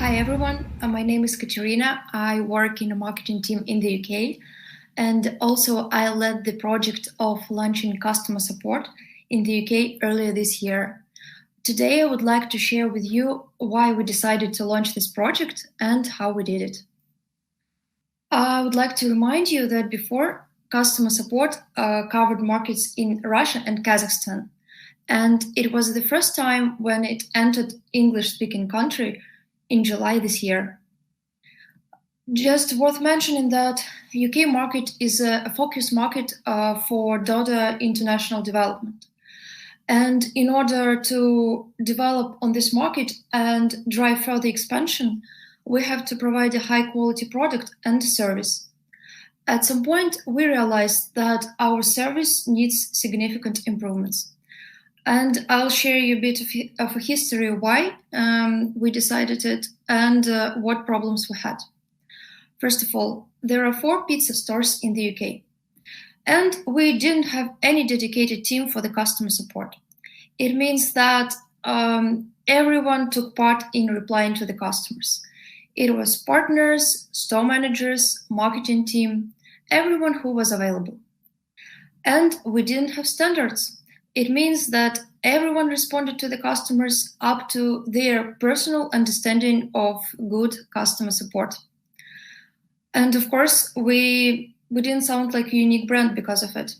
Hi everyone, my name is Katerina. I work in a marketing team in the UK, and also I led the project of launching customer support in the UK earlier this year. Today I would like to share with you why we decided to launch this project and how we did it. I would like to remind you that before, customer support covered markets in Russia and Kazakhstan, and it was the first time when it entered English-speaking country in July this year. Just worth mentioning that UK market is a focus market for DODA international development. And in order to develop on this market and drive further expansion, we have to provide a high quality product and service. At some point, we realized that our service needs significant improvements. And I'll share you a bit of a history why we decided it and what problems we had. First of all, there are 4 pizza stores in the UK, and we didn't have any dedicated team for the customer support. It means that everyone took part in replying to the customers. It was partners, store managers, marketing team, everyone who was available. And we didn't have standards. It means that everyone responded to the customers up to their personal understanding of good customer support. And of course, we didn't sound like a unique brand because of it.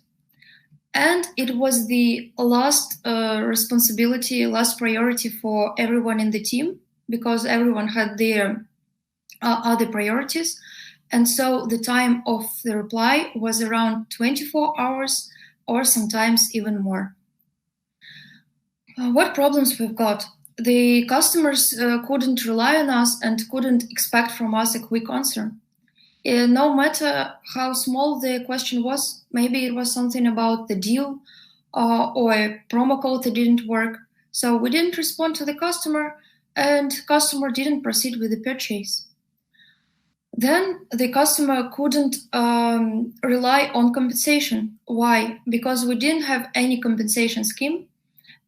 And it was the last responsibility, last priority for everyone in the team, because everyone had their other priorities. And so the time of the reply was around 24 hours or sometimes even more. What problems we've got? The customers couldn't rely on us and couldn't expect from us a quick answer. No matter how small the question was, maybe it was something about the deal or a promo code that didn't work. So we didn't respond to the customer and customer didn't proceed with the purchase. Then the customer couldn't rely on compensation. Why? Because we didn't have any compensation scheme.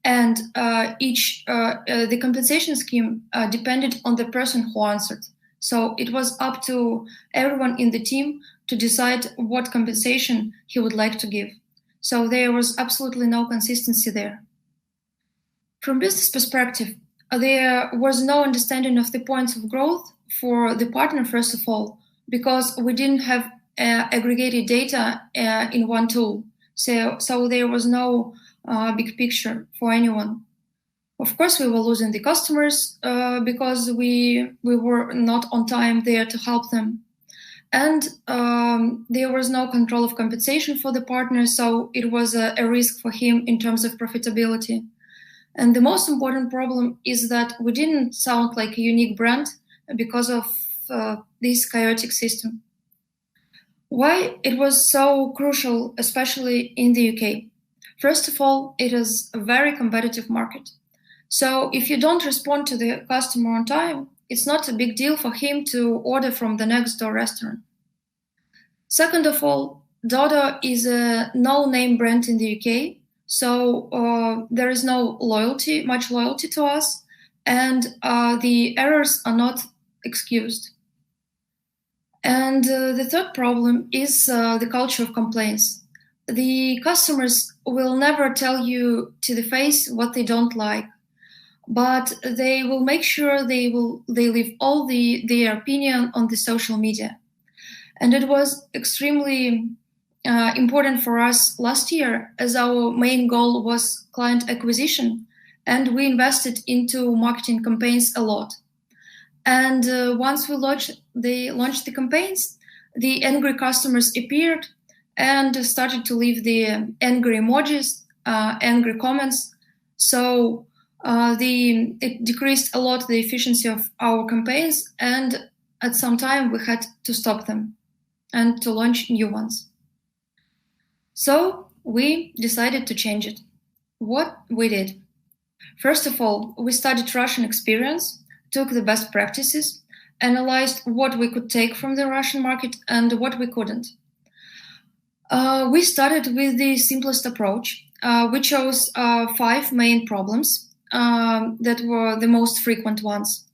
And the compensation scheme depended on the person who answered. So it was up to everyone in the team to decide what compensation he would like to give. So there was absolutely no consistency there. From business perspective, there was no understanding of the points of growth for the partner, first of all, because we didn't have aggregated data in one tool. So there was no big picture for anyone. Of course, we were losing the customers because we were not on time there to help them. And there was no control of compensation for the partner, so it was a risk for him in terms of profitability. And the most important problem is that we didn't sound like a unique brand because of this chaotic system. Why it was so crucial, especially in the UK? First of all, it is a very competitive market. So if you don't respond to the customer on time, it's not a big deal for him to order from the next door restaurant. Second of all, DODA is a no-name brand in the UK, so there is no much loyalty to us, and the errors are not excused. And the third problem is the culture of complaints. The customers will never tell you to the face what they don't like, but they will make sure they leave all their opinion on the social media. And it was extremely important for us last year, as our main goal was client acquisition, and we invested into marketing campaigns a lot. And once we launched the campaigns, the angry customers appeared and started to leave the angry emojis, angry comments. So it decreased a lot the efficiency of our campaigns, and at some time we had to stop them and to launch new ones. So we decided to change it. What we did? First of all, we studied Russian experience, took the best practices, analyzed what we could take from the Russian market and what we couldn't. We started with the simplest approach. We chose 5 main problems that were the most frequent ones.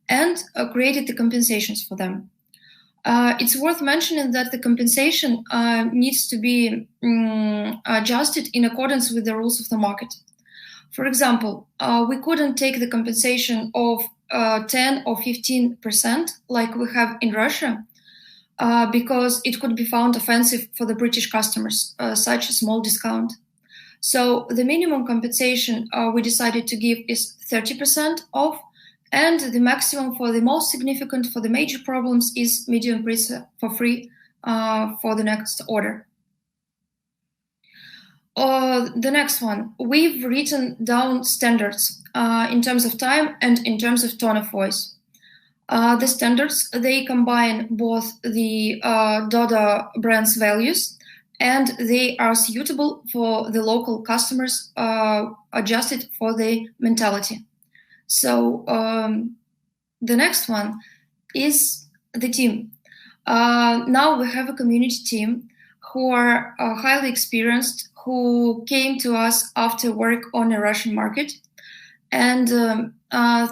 and created the compensations for them. It's worth mentioning that the compensation needs to be adjusted in accordance with the rules of the market. For example, we couldn't take the compensation of 10 or 15% like we have in Russia, because it could be found offensive for the British customers, such a small discount. So the minimum compensation we decided to give is 30% off, and the maximum for the most significant, for the major problems, is medium pizza for free for the next order. The next one, we've written down standards in terms of time and in terms of tone of voice. The standards, they combine both the Dodo brand's values, and they are suitable for the local customers, adjusted for the mentality. So the next one is the team. Now we have a community team who are highly experienced, who came to us after work on the Russian market. And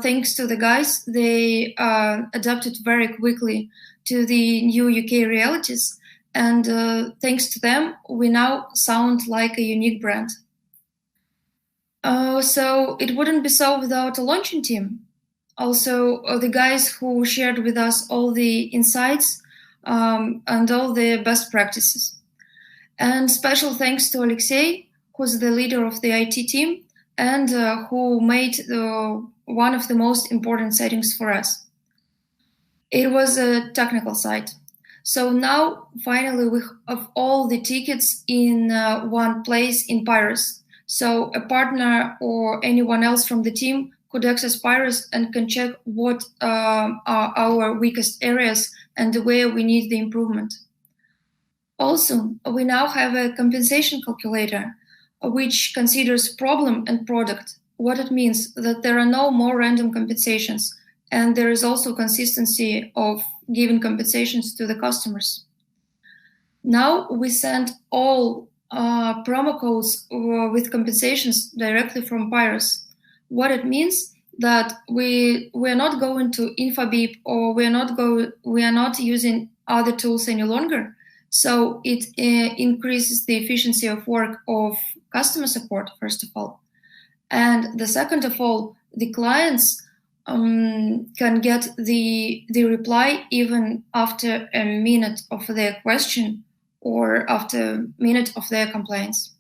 thanks to the guys, they adapted very quickly to the new UK realities. And thanks to them, we now sound like a unique brand. So it wouldn't be so without a launching team. Also, the guys who shared with us all the insights and all the best practices. And special thanks to Alexei, who's the leader of the IT team and who made one of the most important settings for us. It was a technical side. So now, finally, we have all the tickets in one place in Pyrus. So a partner or anyone else from the team could access Pyrus and can check what are our weakest areas and where we need the improvement. Also, we now have a compensation calculator, which considers problem and product. What it means that there are no more random compensations, and there is also consistency of giving compensations to the customers. Now we send all promo codes with compensations directly from Pyrus. What it means that we are not going to Infobip, or we are not using other tools any longer. So it increases the efficiency of work of customer support, first of all. And the second of all, the clients can get the reply even after a minute of their question or after a minute of their complaints.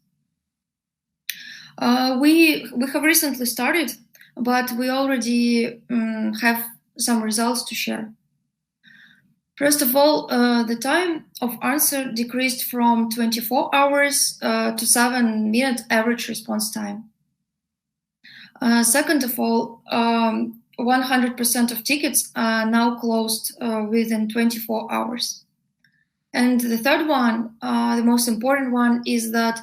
We have recently started, but we already have some results to share. First of all, the time of answer decreased from 24 hours to 7-minute average response time. Second of all, 100% of tickets are now closed within 24 hours. And the third one, the most important one, is that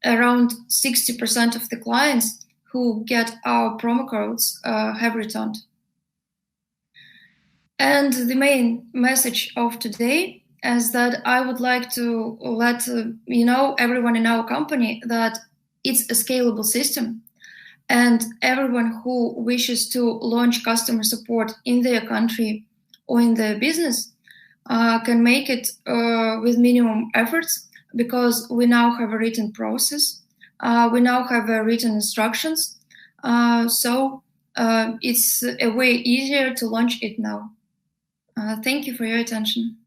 around 60% of the clients who get our promo codes have returned. And the main message of today is that I would like to let everyone in our company that it's a scalable system, and everyone who wishes to launch customer support in their country or in their business can make it with minimum efforts, because we now have a written process, we now have written instructions, so it's a way easier to launch it now. Thank you for your attention.